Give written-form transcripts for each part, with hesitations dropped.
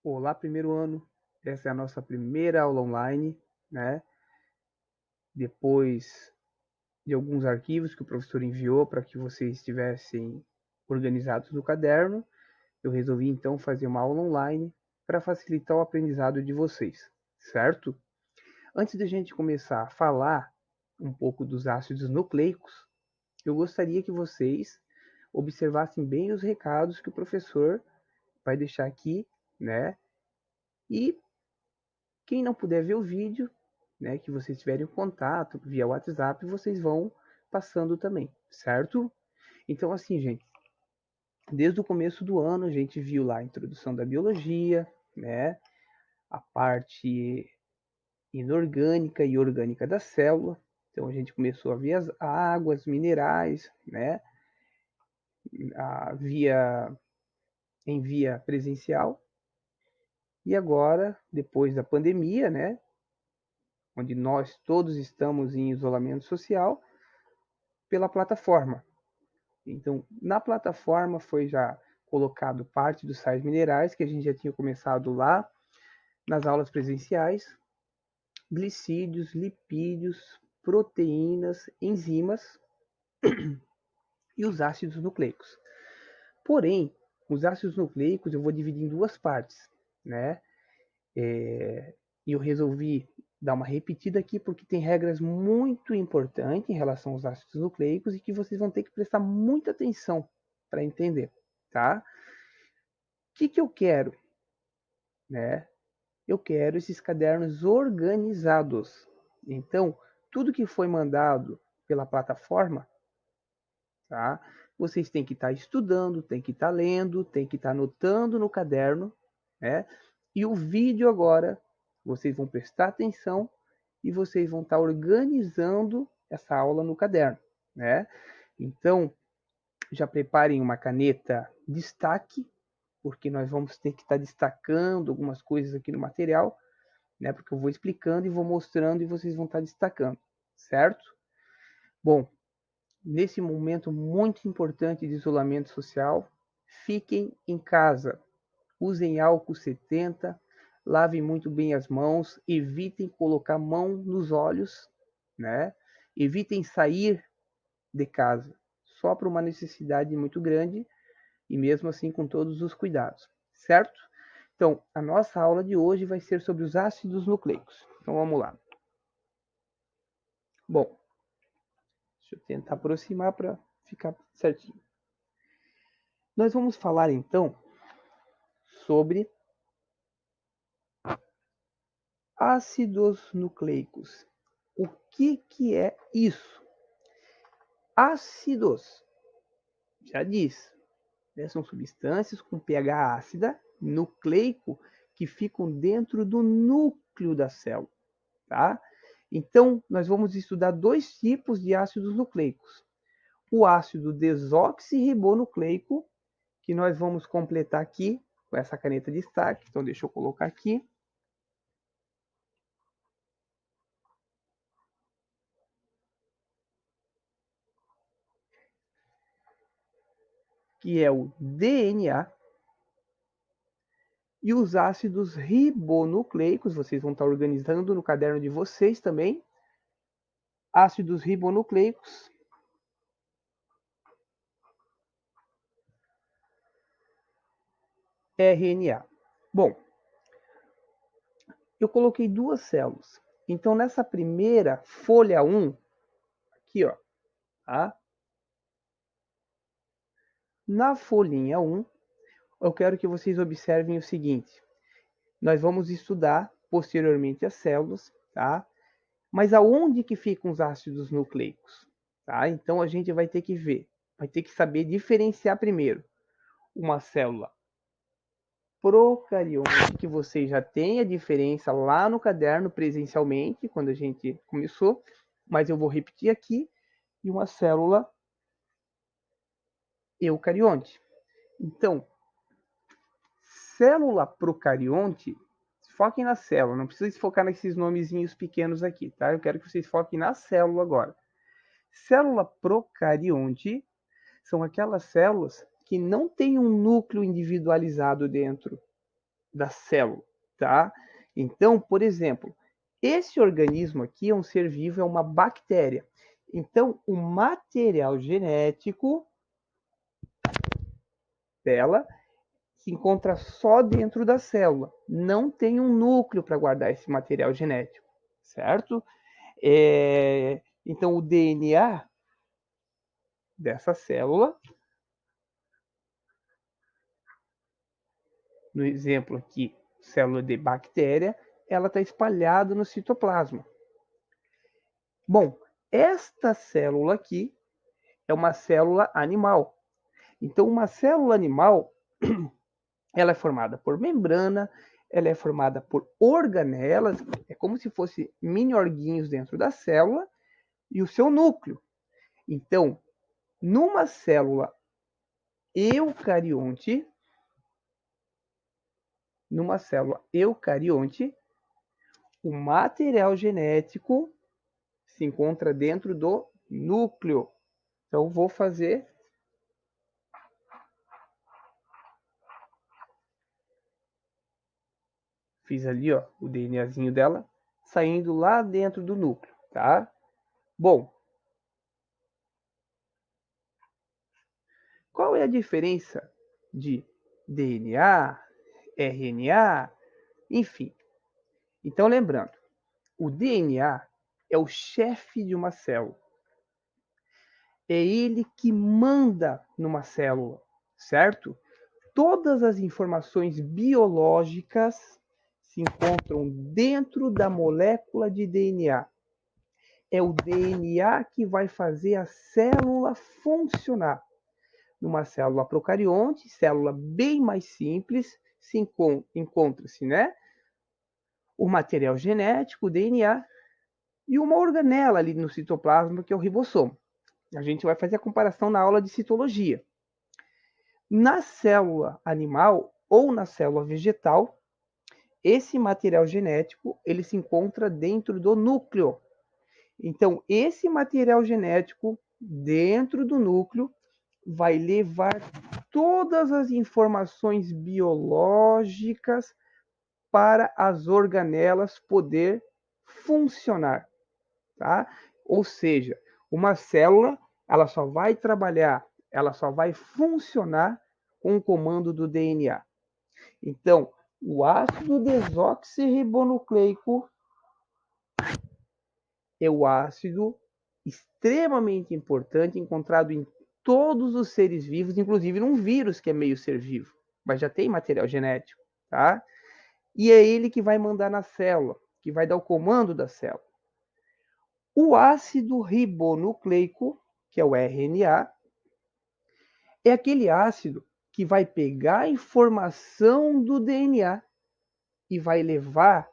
Olá, primeiro ano. Essa é a nossa primeira aula online, né? Depois de alguns arquivos que o professor enviou para que vocês estivessem organizados no caderno, eu resolvi então fazer uma aula online para facilitar o aprendizado de vocês, certo? Antes de a gente começar a falar um pouco dos ácidos nucleicos, eu gostaria que vocês observassem bem os recados que o professor vai deixar aqui, né? E quem não puder ver o vídeo, né, que vocês tiverem contato via WhatsApp, vocês vão passando também, certo? Então, assim, gente, desde o começo do ano a gente viu lá a introdução da biologia, né, a parte inorgânica e orgânica da célula. Então a gente começou a ver as águas, minerais, né, em via presencial. E agora, depois da pandemia, né, onde nós todos estamos em isolamento social, pela plataforma. Então, na plataforma foi já colocado parte dos sais minerais que a gente já tinha começado lá nas aulas presenciais, glicídios, lipídios, proteínas, enzimas e os ácidos nucleicos. Porém, os ácidos nucleicos eu vou dividir em duas partes, né? E eu resolvi dar uma repetida aqui porque tem regras muito importantes em relação aos ácidos nucleicos e que vocês vão ter que prestar muita atenção para entender, tá? O que eu quero, né? Eu quero esses cadernos organizados. Então, tudo que foi mandado pela plataforma, tá? Vocês têm que estar estudando, têm que estar lendo, têm que estar anotando no caderno, né? E o vídeo agora, vocês vão prestar atenção e vocês vão estar organizando essa aula no caderno, né? Então, já preparem uma caneta destaque, porque nós vamos ter que estar destacando algumas coisas aqui no material, né? Porque eu vou explicando e vou mostrando e vocês vão estar destacando, certo? Bom, nesse momento muito importante de isolamento social, fiquem em casa, usem álcool 70, lavem muito bem as mãos, evitem colocar a mão nos olhos, né? Evitem sair de casa só por uma necessidade muito grande e mesmo assim com todos os cuidados, certo? Então, a nossa aula de hoje vai ser sobre os ácidos nucleicos. Então, vamos lá. Bom, deixa eu tentar aproximar para ficar certinho. Nós vamos falar então sobre ácidos nucleicos. O que é isso? Ácidos, já diz, né, são substâncias com pH ácida, nucleico, que ficam dentro do núcleo da célula, tá? Então, nós vamos estudar dois tipos de ácidos nucleicos. O ácido desoxirribonucleico, que nós vamos completar aqui com essa caneta de destaque. Então, deixa eu colocar aqui. Que é o DNA. E os ácidos ribonucleicos, vocês vão estar organizando no caderno de vocês também. Ácidos ribonucleicos. RNA. Bom, eu coloquei duas células. Então, nessa primeira folha 1, aqui, ó, tá? Na folhinha 1, eu quero que vocês observem o seguinte. Nós vamos estudar posteriormente as células, tá? Mas aonde que ficam os ácidos nucleicos? Tá? Então, a gente vai ter que ver, vai ter que saber diferenciar primeiro uma célula procarionte, que você já tem a diferença lá no caderno presencialmente, quando a gente começou, mas eu vou repetir aqui, e uma célula eucarionte. Então, célula procarionte, foquem na célula, não precisa focar nesses nomezinhos pequenos aqui, tá? Eu quero que vocês foquem na célula agora. Célula procarionte são aquelas células que não têm um núcleo individualizado dentro, da célula, tá? Então, por exemplo, esse organismo aqui é um ser vivo, é uma bactéria. Então, o material genético dela se encontra só dentro da célula. Não tem um núcleo para guardar esse material genético, certo? Então, o DNA dessa célula, no exemplo aqui, célula de bactéria, ela está espalhada no citoplasma. Bom, esta célula aqui é uma célula animal. Então, uma célula animal, ela é formada por membrana, ela é formada por organelas, é como se fossem mini orguinhos dentro da célula, e o seu núcleo. Então, numa célula eucarionte, o material genético se encontra dentro do núcleo. Então, vou fazer. Fiz ali, ó, o DNAzinho dela saindo lá dentro do núcleo, tá? Bom, qual é a diferença de DNA, RNA, enfim? Então, lembrando, o DNA é o chefe de uma célula. É ele que manda numa célula, certo? Todas as informações biológicas se encontram dentro da molécula de DNA. É o DNA que vai fazer a célula funcionar. Numa célula procarionte, célula bem mais simples, encontra-se, né, o material genético, o DNA, e uma organela ali no citoplasma, que é o ribossomo. A gente vai fazer a comparação na aula de citologia. Na célula animal ou na célula vegetal, esse material genético ele se encontra dentro do núcleo. Então, esse material genético dentro do núcleo vai levar todas as informações biológicas para as organelas poder funcionar, tá? Ou seja, uma célula, ela só vai trabalhar, ela só vai funcionar com o comando do DNA. Então, o ácido desoxirribonucleico é o ácido extremamente importante encontrado em todos os seres vivos, inclusive num vírus que é meio ser vivo, mas já tem material genético, tá? E é ele que vai mandar na célula, que vai dar o comando da célula. O ácido ribonucleico, que é o RNA, é aquele ácido que vai pegar a informação do DNA e vai levar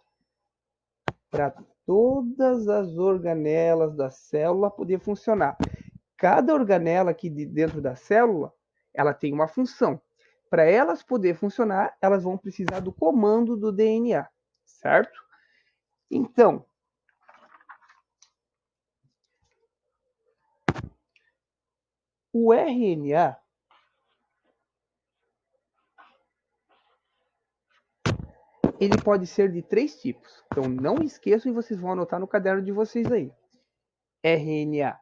para todas as organelas da célula poder funcionar. Cada organela aqui dentro da célula, ela tem uma função. Para elas poder funcionar, elas vão precisar do comando do DNA, certo? Então, o RNA ele pode ser de 3 tipos. Então, não esqueçam e vocês vão anotar no caderno de vocês aí. RNA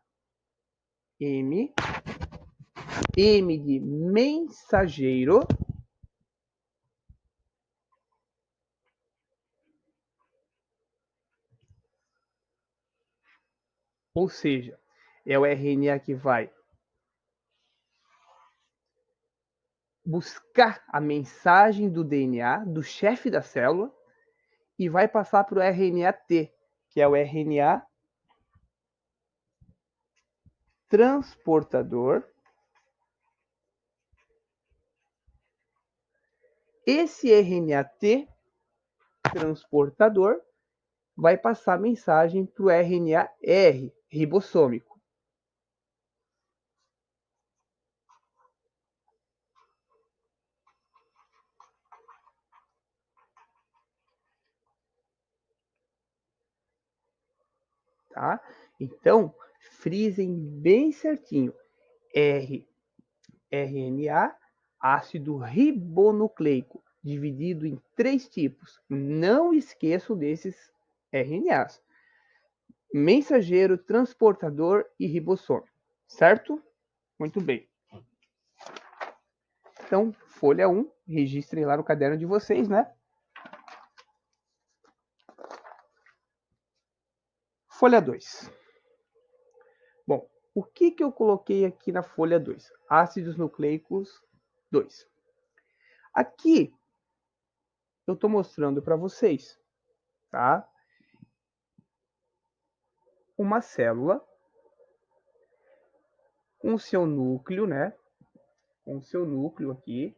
M, M de mensageiro, ou seja, é o RNA que vai buscar a mensagem do DNA, do chefe da célula, e vai passar para o RNA-T, que é o RNA transportador. Esse RNA-T transportador vai passar a mensagem para o RNA-R, ribossômico. Tá? Então, frisem bem certinho. RNA, ácido ribonucleico. dividido em 3 tipos. Não esqueçam desses RNAs: mensageiro, transportador e ribossome. Certo? Muito bem. Então, folha 1, registrem lá no caderno de vocês, né? Folha 2. Bom, o que eu coloquei aqui na folha 2? Ácidos nucleicos 2. Aqui, eu estou mostrando para vocês, tá? Uma célula com o seu núcleo, né? Com o seu núcleo aqui.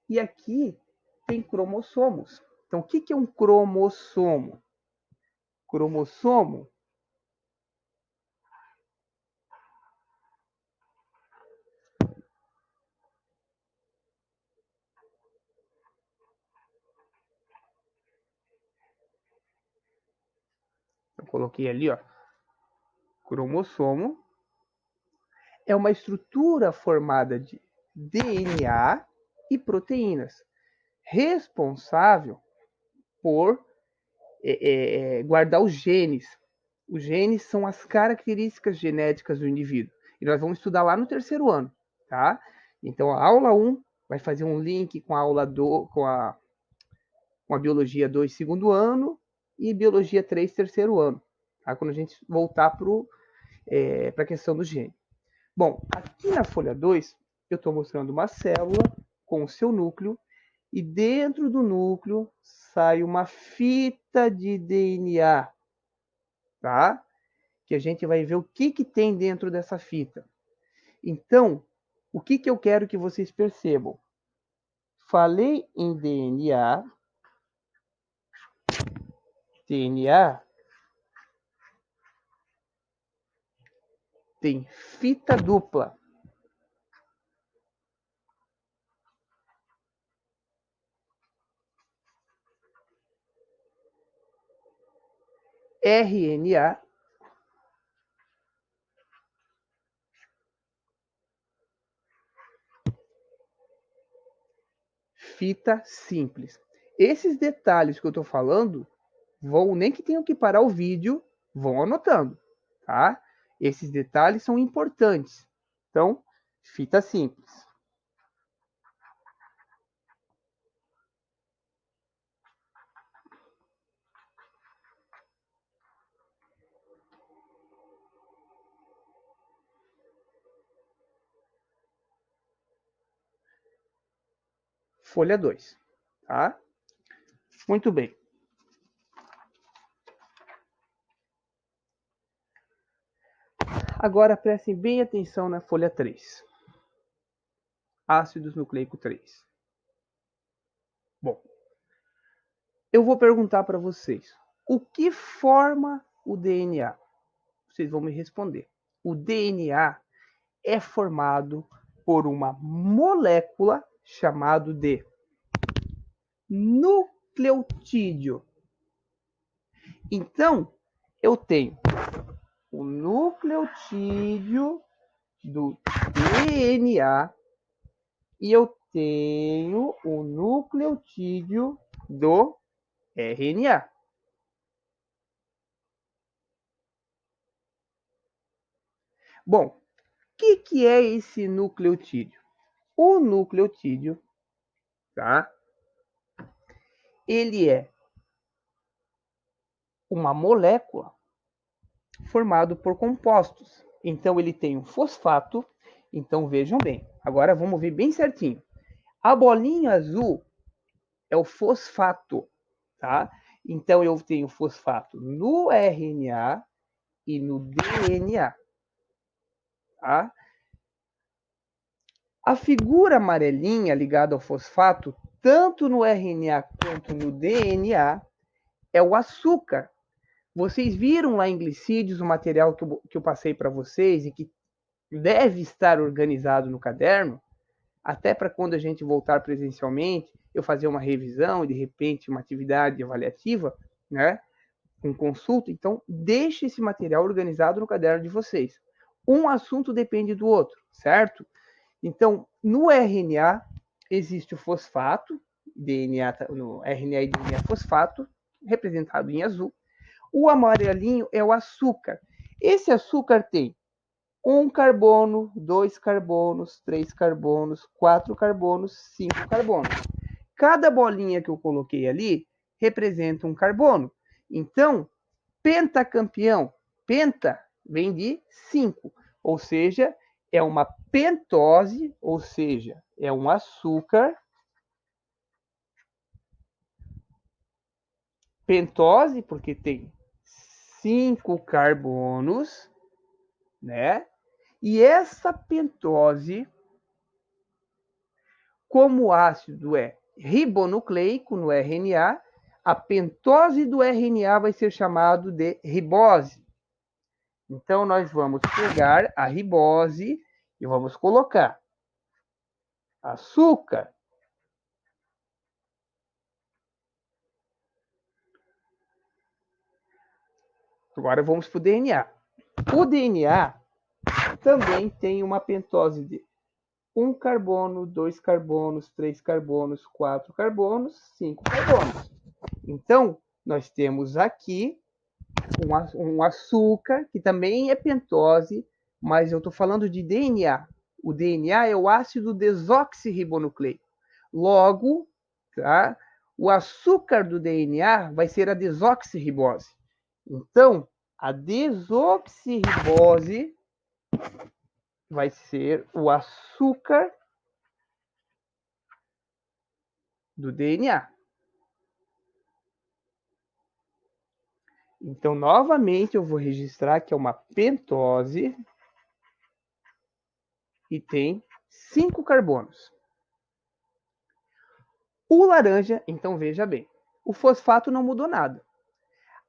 E aqui tem cromossomos. Então, o que é um cromossomo? Cromossomo eu coloquei ali, ó. Cromossomo é uma estrutura formada de DNA e proteínas, responsável por guardar os genes. Os genes são as características genéticas do indivíduo. E nós vamos estudar lá no 3º ano, tá? Então, a aula 1 vai fazer um link com a aula 2, com a biologia 2, 2º ano, e biologia 3, 3º ano, tá? Quando a gente voltar para a questão do gene. Bom, aqui na folha 2, eu estou mostrando uma célula com o seu núcleo, e dentro do núcleo sai uma fita de DNA, tá? Que a gente vai ver o que tem dentro dessa fita. Então, o que eu quero que vocês percebam? Falei em DNA. DNA tem fita dupla. RNA fita simples. Esses detalhes que eu estou falando, nem que tenham que parar o vídeo, vão anotando, tá? Esses detalhes são importantes. Então, fita simples. Folha 2, tá? Muito bem. Agora prestem bem atenção na folha 3. Ácidos nucleico 3. Bom, eu vou perguntar para vocês, o que forma o DNA? Vocês vão me responder. O DNA é formado por uma molécula chamada de nucleotídeo. Então, eu tenho o nucleotídeo do DNA e eu tenho o nucleotídeo do RNA. Bom, o que é esse nucleotídeo? O nucleotídeo, tá? Ele é uma molécula formada por compostos. Então, ele tem um fosfato. Então, vejam bem. Agora, vamos ver bem certinho. A bolinha azul é o fosfato, tá? Então, eu tenho fosfato no RNA e no DNA, tá? A figura amarelinha ligada ao fosfato, tanto no RNA quanto no DNA, é o açúcar. Vocês viram lá em Glicídios o material que eu passei para vocês e que deve estar organizado no caderno, até para quando a gente voltar presencialmente, eu fazer uma revisão e de repente uma atividade avaliativa, né? Com consulta. Então, deixe esse material organizado no caderno de vocês. Um assunto depende do outro, certo? Então, no RNA existe o fosfato DNA, no RNA e DNA fosfato, representado em azul. O amarelinho é o açúcar. Esse açúcar tem 1 carbono, 2 carbonos, 3 carbonos, 4 carbonos, 5 carbonos. Cada bolinha que eu coloquei ali representa um carbono. Então, pentacampeão, penta vem de 5, ou seja, é uma pentose, ou seja, é um açúcar. Pentose, porque tem 5 carbonos, né? E essa pentose, como o ácido é ribonucleico no RNA, a pentose do RNA vai ser chamado de ribose. Então, nós vamos pegar a ribose e vamos colocar açúcar. Agora vamos para o DNA. O DNA também tem uma pentose de 1 carbono, 2 carbonos, 3 carbonos, 4 carbonos, 5 carbonos. Então, nós temos aqui um açúcar, que também é pentose, mas eu estou falando de DNA. O DNA é o ácido desoxirribonucleico. Logo, tá? O açúcar do DNA vai ser a desoxirribose. Então, a desoxirribose vai ser o açúcar do DNA. Então, novamente, eu vou registrar que é uma pentose e tem 5 carbonos. O laranja, então veja bem, o fosfato não mudou nada.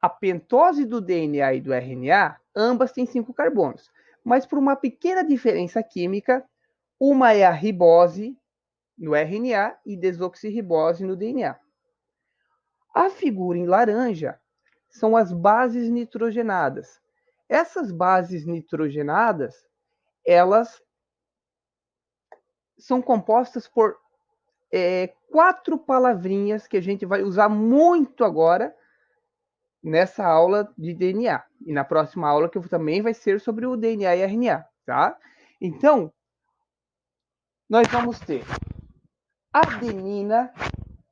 A pentose do DNA e do RNA, ambas têm 5 carbonos, mas por uma pequena diferença química, uma é a ribose no RNA e desoxirribose no DNA. A figura em laranja são as bases nitrogenadas. Essas bases nitrogenadas, elas são compostas por 4 palavrinhas que a gente vai usar muito agora nessa aula de DNA. E na próxima aula que também vai ser sobre o DNA e RNA, tá? Então, nós vamos ter adenina,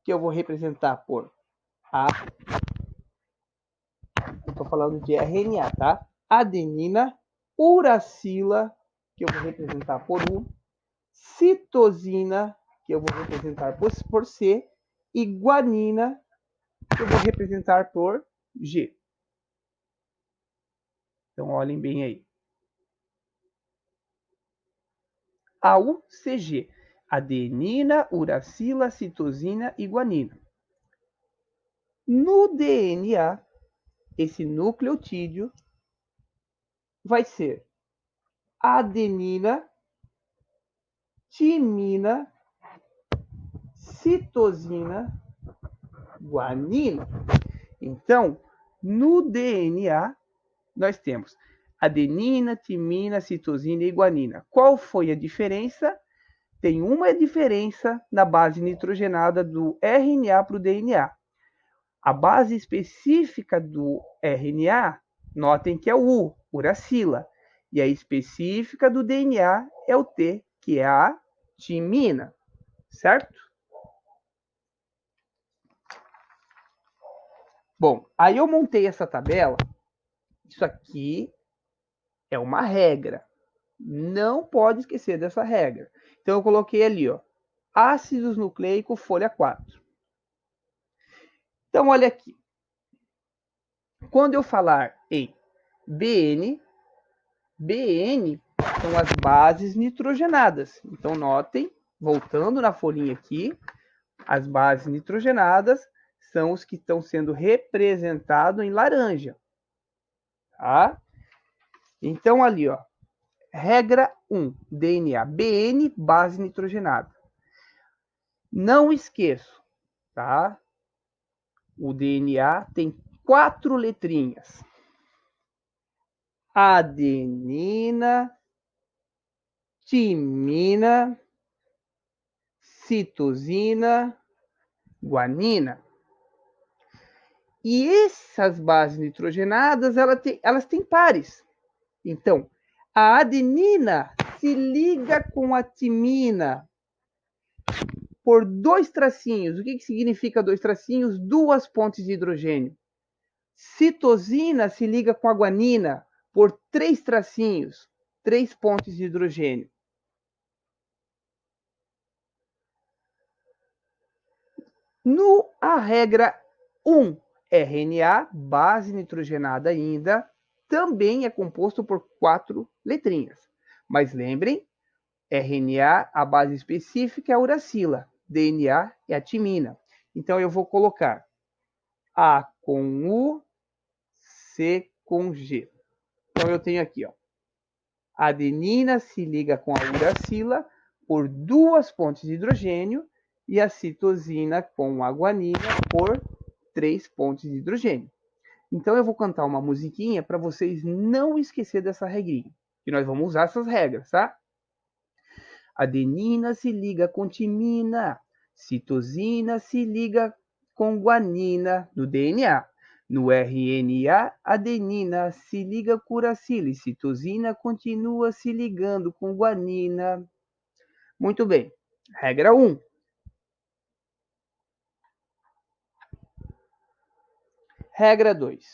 que eu vou representar por A. Eu estou falando de RNA, tá? Adenina, uracila, que eu vou representar por U, citosina, que eu vou representar por C, e guanina, que eu vou representar por G. Então, olhem bem aí. AUCG, adenina, uracila, citosina e guanina. No DNA, esse nucleotídeo vai ser adenina, timina, citosina, guanina. Então, no DNA, nós temos adenina, timina, citosina e guanina. Qual foi a diferença? Tem uma diferença na base nitrogenada do RNA para o DNA. A base específica do RNA, notem que é o U, uracila. E a específica do DNA é o T, que é a timina. Certo? Bom, aí eu montei essa tabela. Isso aqui é uma regra. Não pode esquecer dessa regra. Então, eu coloquei ali, ó, ácidos nucleicos, folha 4. Então, olha aqui. Quando eu falar em BN, BN são as bases nitrogenadas. Então, notem, voltando na folhinha aqui, as bases nitrogenadas são os que estão sendo representados em laranja. Tá? Então, ali, ó, regra 1, DNA, BN, base nitrogenada. Não esqueço, tá? O DNA tem 4 letrinhas. Adenina, timina, citosina, guanina. E essas bases nitrogenadas, elas têm pares. Então, a adenina se liga com a timina por 2 tracinhos. O que significa 2 tracinhos? 2 pontes de hidrogênio. Citosina se liga com a guanina por 3 tracinhos, 3 pontes de hidrogênio. A regra 1, RNA, base nitrogenada ainda, também é composto por 4 letrinhas. Mas lembrem, RNA, a base específica é a uracila, DNA é a timina. Então eu vou colocar A com U, C com G. Então eu tenho aqui, ó, a adenina se liga com a uracila por 2 pontes de hidrogênio e a citosina com a guanina por 3 pontes de hidrogênio. Então eu vou cantar uma musiquinha para vocês não esquecer dessa regrinha, que nós vamos usar essas regras, tá? Adenina se liga com timina, citosina se liga com guanina no DNA. No RNA, adenina se liga com uracila e citosina continua se ligando com guanina. Muito bem. Regra 1. Regra 2.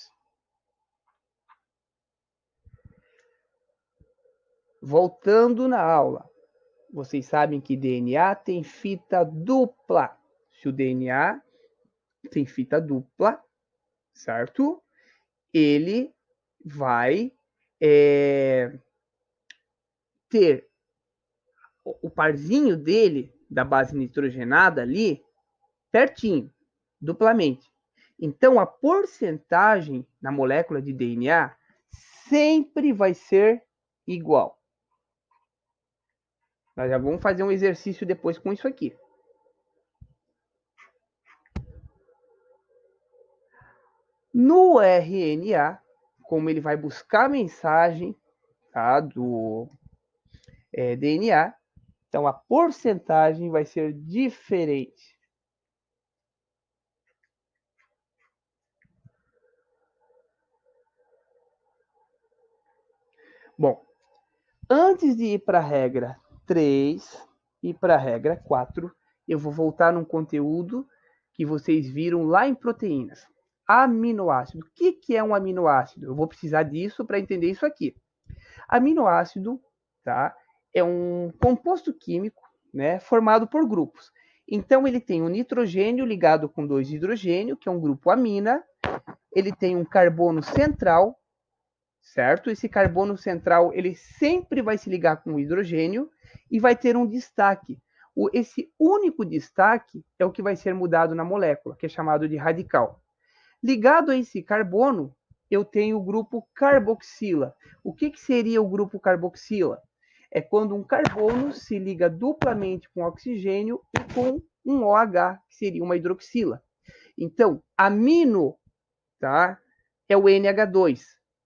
Voltando na aula, vocês sabem que DNA tem fita dupla. Se o DNA tem fita dupla, certo? Ele vai ter o parzinho dele, da base nitrogenada ali, pertinho, duplamente. Então, a porcentagem na molécula de DNA sempre vai ser igual. Nós já vamos fazer um exercício depois com isso aqui. No RNA, como ele vai buscar a mensagem, tá, do DNA, então a porcentagem vai ser diferente. Bom, antes de ir para a regra 3 e para a regra 4, eu vou voltar num conteúdo que vocês viram lá em proteínas. Aminoácido. O que é um aminoácido? Eu vou precisar disso para entender isso aqui. Aminoácido, tá, é um composto químico, né, formado por grupos. Então, ele tem um nitrogênio ligado com 2 hidrogênio, que é um grupo amina. Ele tem um carbono central, certo? Esse carbono central, ele sempre vai se ligar com o hidrogênio e vai ter um destaque. Esse único destaque é o que vai ser mudado na molécula, que é chamado de radical. Ligado a esse carbono, eu tenho o grupo carboxila. O que seria o grupo carboxila? É quando um carbono se liga duplamente com oxigênio e com um OH, que seria uma hidroxila. Então, amino, tá, é o NH2.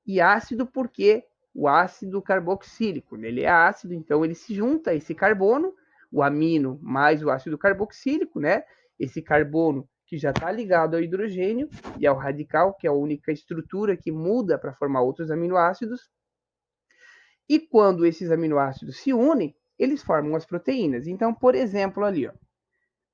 E ácido porque o ácido carboxílico, ele é ácido, então ele se junta a esse carbono, o amino mais o ácido carboxílico, né? Esse carbono que já está ligado ao hidrogênio e ao radical, que é a única estrutura que muda para formar outros aminoácidos. E quando esses aminoácidos se unem, eles formam as proteínas. Então, por exemplo, ali, ó,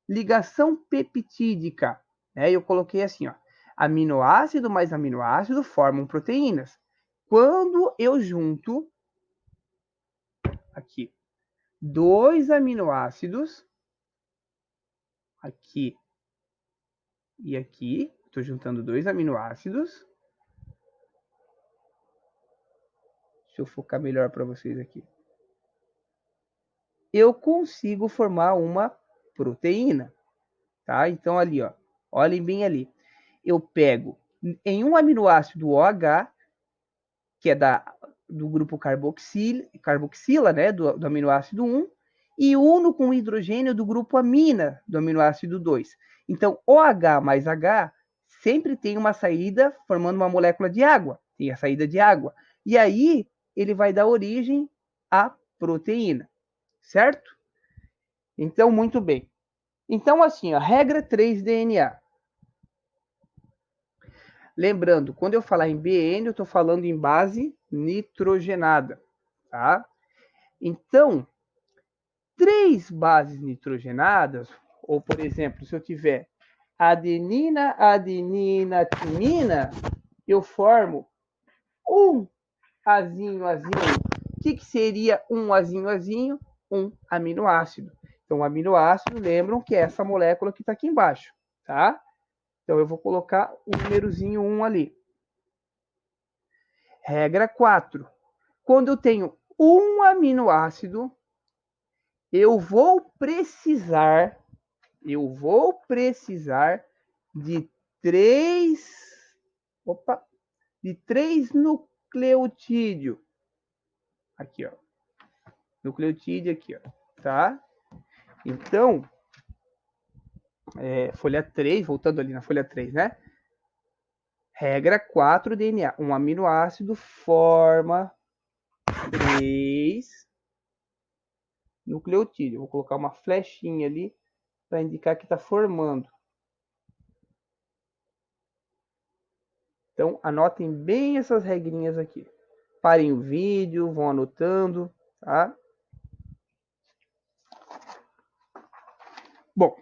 ligação peptídica, né? Eu coloquei assim, ó, aminoácido mais aminoácido formam proteínas. Quando eu junto aqui 2 aminoácidos, aqui e aqui, estou juntando 2 aminoácidos. Deixa eu focar melhor para vocês aqui. Eu consigo formar uma proteína, tá? Então ali, ó, olhem bem ali. Eu pego em um aminoácido OH, que é do grupo carboxila, né, do aminoácido 1, e uno com hidrogênio do grupo amina, do aminoácido 2. Então, OH mais H sempre tem uma saída formando uma molécula de água, tem a saída de água. E aí, ele vai dar origem à proteína, certo? Então, muito bem. Então, assim, a regra 3 DNA. Lembrando, quando eu falar em BN, eu estou falando em base nitrogenada, tá? Então, 3 bases nitrogenadas, ou por exemplo, se eu tiver adenina, adenina, timina, eu formo um azinho, azinho. O que seria um azinho, azinho? Um aminoácido. Então, o aminoácido, lembram que é essa molécula que está aqui embaixo, tá? Então, eu vou colocar o númerozinho 1 ali. Regra 4. Quando eu tenho um aminoácido, eu vou precisar de 3, de 3 nucleotídeos. Aqui, ó. Nucleotídeo aqui, ó, tá? Então, folha 3, voltando ali na folha 3, né? Regra 4 DNA. Um aminoácido forma 3 nucleotídeos. Vou colocar uma flechinha ali para indicar que está formando. Então, anotem bem essas regrinhas aqui. Parem o vídeo, vão anotando, tá? Bom,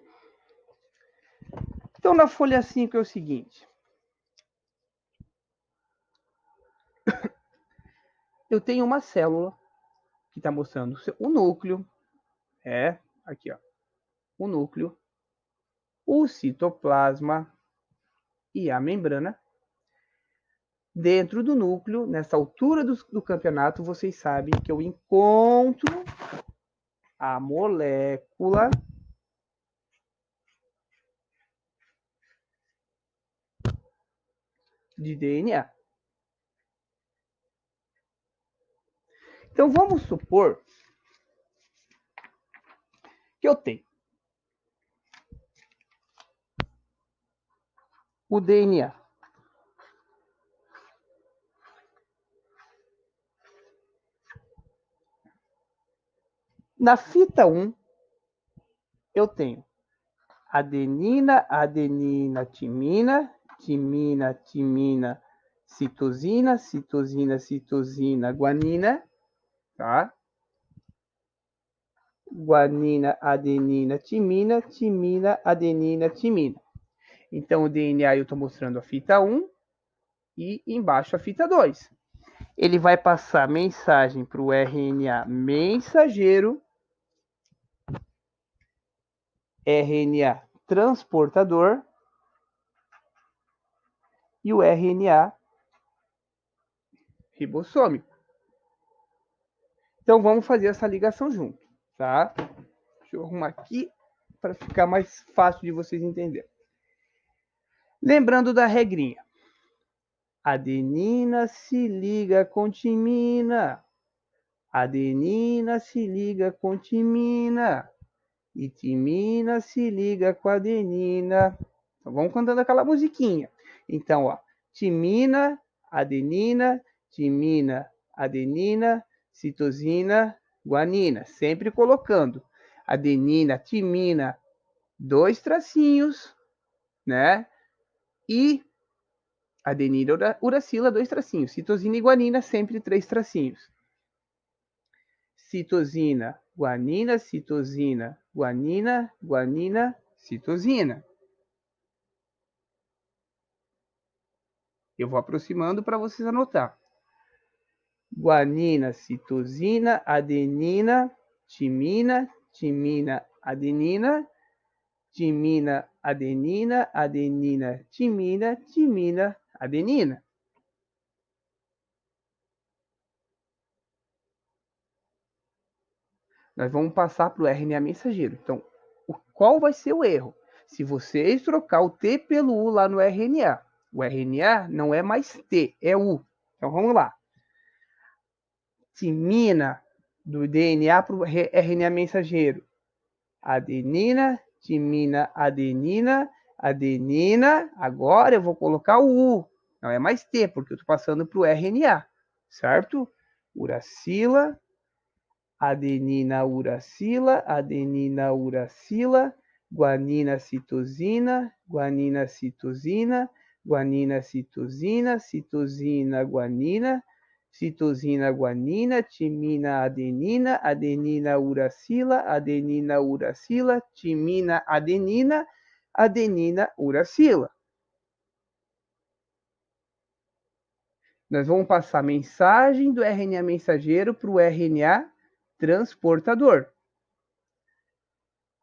então na folha 5 é o seguinte. Eu tenho uma célula que está mostrando o núcleo. Aqui, ó. O núcleo, o citoplasma e a membrana. Dentro do núcleo, nessa altura do campeonato, vocês sabem que eu encontro a molécula de DNA. Então, vamos supor que eu tenho o DNA. Na fita 1, eu tenho adenina, adenina, timina, timina, timina, citosina, citosina, citosina, guanina, tá? Guanina, adenina, timina, timina, adenina, timina. Então, o DNA eu estou mostrando a fita 1 e embaixo a fita 2. Ele vai passar mensagem para o RNA mensageiro, RNA transportador e o RNA ribossômico. Então, vamos fazer essa ligação junto, tá? Deixa eu arrumar aqui para ficar mais fácil de vocês entenderem. Lembrando da regrinha. Adenina se liga com timina. Adenina se liga com timina. E timina se liga com adenina. Então, vamos cantando aquela musiquinha. Então, ó. Timina, adenina, timina, adenina, citosina, guanina. Sempre colocando adenina, timina, 2 tracinhos, né? E adenina, uracila, 2 tracinhos. Citosina e guanina, sempre 3 tracinhos. Citosina, guanina, citosina, guanina, guanina, citosina. Eu vou aproximando para vocês anotar. Guanina, citosina, adenina, timina, timina, adenina, timina, adenina, adenina, timina, timina, adenina. Nós vamos passar para o RNA mensageiro. Então, qual vai ser o erro? Se vocês trocar o T pelo U lá no RNA. O RNA não é mais T, é U. Então, vamos lá. Timina do DNA para o RNA mensageiro. Adenina, timina, adenina, adenina. Agora eu vou colocar o U. Não é mais T, porque eu estou passando para o RNA. Certo? Uracila, adenina, uracila, adenina, uracila, guanina, citosina, guanina, citosina, guanina, citosina, citosina, guanina, citosina, guanina, timina, adenina, adenina, uracila, adenina, uracila, timina, adenina, adenina, uracila. Nós vamos passar a mensagem do RNA mensageiro para o RNA transportador.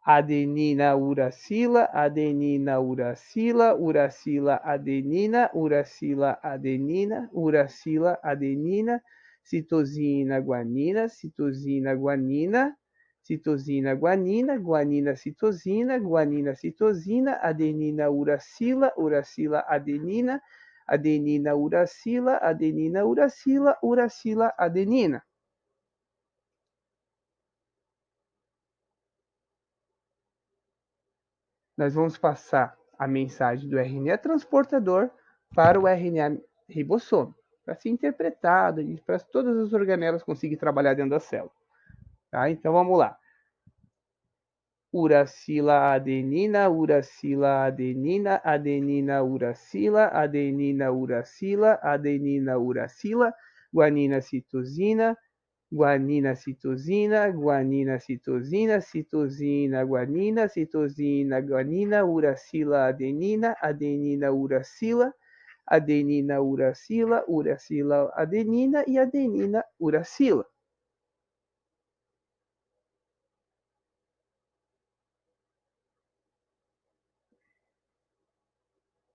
Adenina, uracila, adenina, uracila, uracila, adenina, uracila, adenina, uracila, adenina, citosina, guanina, citosina, guanina, citosina, guanina, guanina, citosina, guanina, citosina, adenina, uracila, uracila, adenina, adenina, uracila, adenina, uracila, uracila, adenina. Nós vamos passar a mensagem do RNA transportador para o RNA ribossome, para ser interpretado e para todas as organelas conseguirem trabalhar dentro da célula. Tá? Então vamos lá. Uracila, adenina, uracila, adenina, adenina, uracila, adenina, uracila, adenina, uracila, guanina, citosina, guanina, citosina, guanina, citosina, citosina, guanina, citosina, guanina, uracila, adenina, adenina, uracila, adenina, uracila, uracila, adenina e adenina, uracila.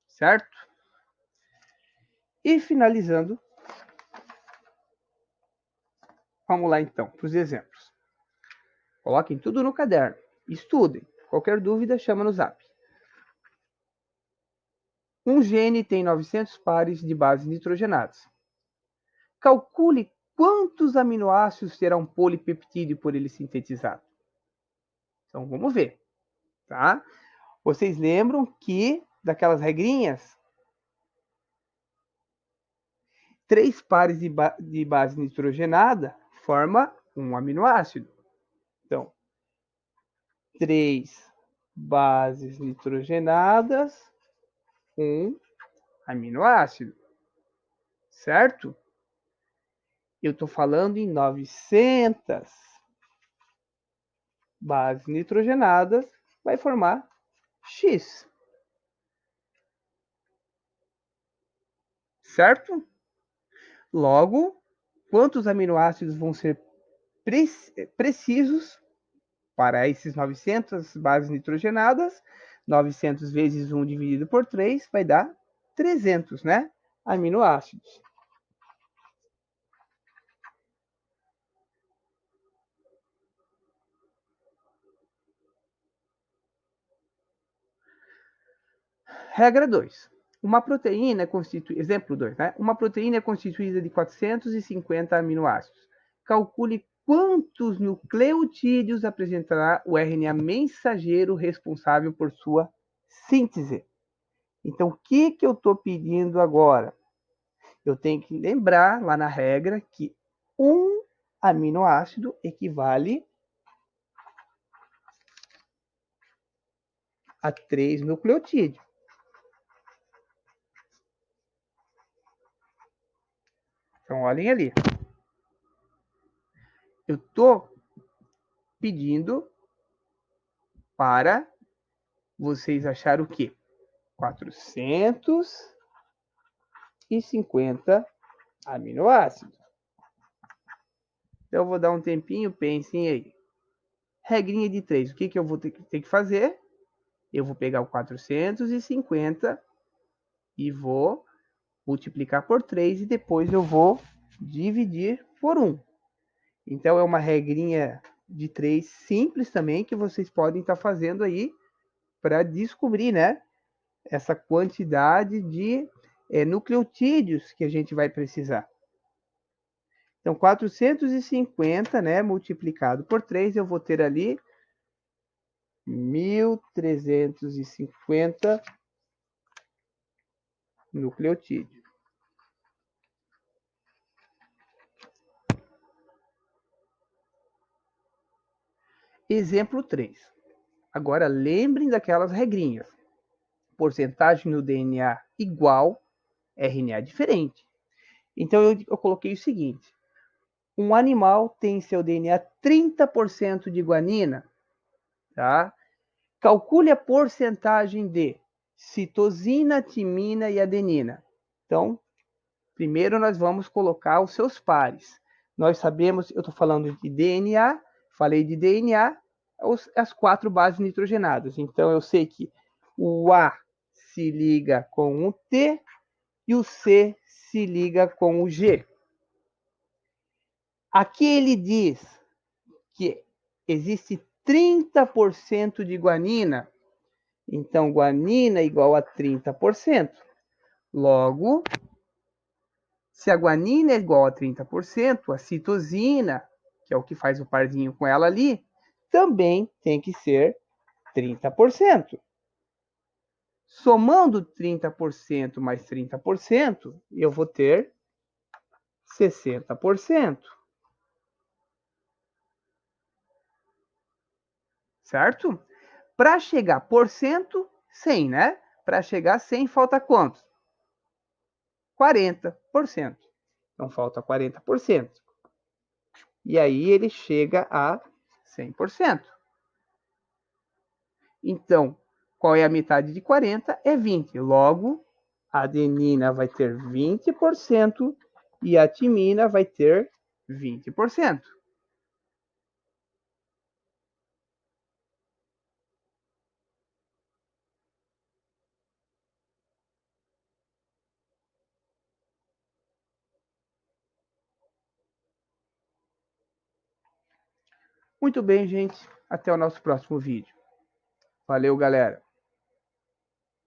Certo? E finalizando, vamos lá então para os exemplos. Coloquem tudo no caderno, estudem. Qualquer dúvida, chama no zap. Um gene tem 900 pares de bases nitrogenadas. Calcule quantos aminoácidos terá um polipeptídeo por ele sintetizado. Então vamos ver, tá? Vocês lembram que daquelas regrinhas, 3 pares de base nitrogenada forma um aminoácido. Então, 3 bases nitrogenadas, um aminoácido, certo? Eu estou falando em 900 bases nitrogenadas, vai formar X. Certo? Logo, quantos aminoácidos vão ser precisos para esses 900 bases nitrogenadas? 900 vezes 1 dividido por 3 vai dar 300, né? Aminoácidos. Regra 2. Uma proteína é constituída, exemplo 2, né? Uma proteína é constituída de 450 aminoácidos. Calcule quantos nucleotídeos apresentará o RNA mensageiro responsável por sua síntese. Então, o que eu estou pedindo agora? Eu tenho que lembrar lá na regra que um aminoácido equivale a 3 nucleotídeos. Então, olhem ali. Eu estou pedindo para vocês acharem o quê? 450 aminoácidos. Então, eu vou dar um tempinho, pensem aí. Regrinha de 3. O que eu vou ter que fazer? Eu vou pegar o 450 e vou multiplicar por 3 e depois eu vou dividir por 1. Então, é uma regrinha de 3 simples também que vocês podem estar fazendo aí para descobrir, né? Essa quantidade de nucleotídeos que a gente vai precisar. Então, 450, né, multiplicado por 3, eu vou ter ali 1.350 nucleotídeos. Exemplo 3. Agora, lembrem daquelas regrinhas. Porcentagem no DNA igual, RNA diferente. Então, eu coloquei o seguinte. Um animal tem seu DNA 30% de guanina, tá? Calcule a porcentagem de citosina, timina e adenina. Então, primeiro nós vamos colocar os seus pares. Nós sabemos, eu estou falando de DNA, falei de DNA, as 4 bases nitrogenadas. Então, eu sei que o A se liga com o T e o C se liga com o G. Aqui ele diz que existe 30% de guanina. Então, guanina igual a 30%. Logo, se a guanina é igual a 30%, a citosina, que é o que faz o parzinho com ela ali, também tem que ser 30%. Somando 30% mais 30%, eu vou ter 60%. Certo? Para chegar por cento, 100, né? Para chegar a 100, falta quanto? 40%. Então, falta 40%. E aí, ele chega a 100%. Então, qual é a metade de 40? É 20. Logo, a adenina vai ter 20% e a timina vai ter 20%. Muito bem, gente. Até o nosso próximo vídeo. Valeu, galera.